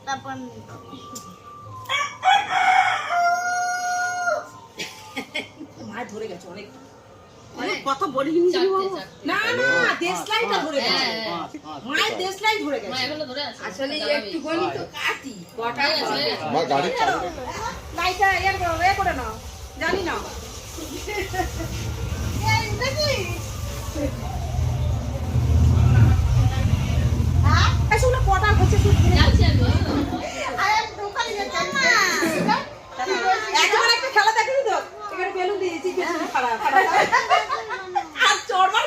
তারপর মায়ের ধরে গেছে অনেক কথা বলিনি না না দেশলাইটা ধরে গেছে মায়ের দেশলাই ধরে গেছে আসলে একটু গনি তো কাটি কটা মা গাড়ি চালাও লাইটা এর করে নাও জানি না এই দেখি আসলে কটা হচ্ছে শুধু আরে দোকানে যেতে না একবার একটা খেলা দেখি তো এখানে বেলুন দিয়েছি পেছনে খাড়া আর চড়বার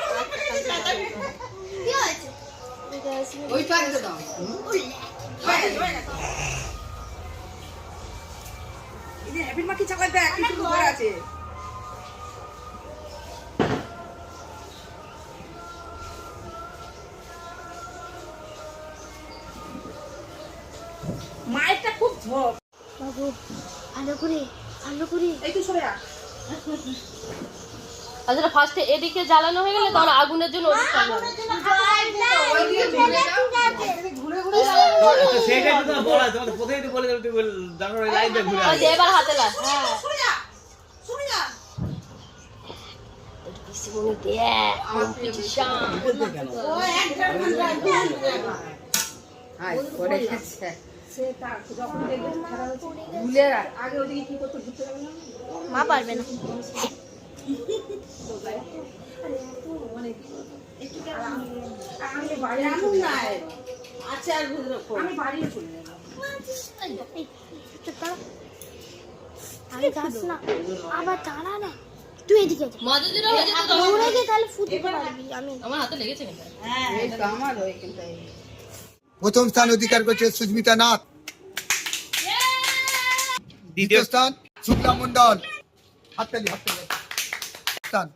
কি হয়েছে ওইটা আগে দাও এই যে হ্যাপির মাকি চাকলা দেখ কি সুন্দর আছে মায়েরটা খুব ঝোঁক বাবু ভালো করে এই তুই সরে আ আচ্ছা ফার্স্টে এদিকে জ্বালানো হয়ে গেলে তখন আগুনের জন্য ওদিকটা যাবে তো সেইটাই তো বলা তোমাদের প্রথমেই তো বলে দিলাম তুই জানোর লাইন দিয়ে ঘুরে ওই যে এবার হাতে লাগ সরে যা সরে যা কিছু মনে দেখ কম্পিটিশন ও এক দেড় ঘন্টা হাই করে গেছে সে তা যখন দেখবে খেলা হচ্ছে ভুলে আগে ওদিকে কি করতে ঘুরতে যাবে না মা পারবে না আমি বাড়ি আনুন না আচ্ছা আর বুঝলো আমি বাড়ি চলে যাবো আমি যাস না আবার দাঁড়া না তুই এদিকে যা মজা যেটা হয়ে যেত তখন দৌড়ে গিয়ে তাহলে ফুটতে পারবি আমি আমার হাতে লেগেছে নাকি এই তো আমার ওই কিন্তু প্রথম স্থান অধিকার করেছে সুস্মিতা নাথ, দ্বিতীয় স্থান শুক্লা মন্ডল। হাততালি স্থান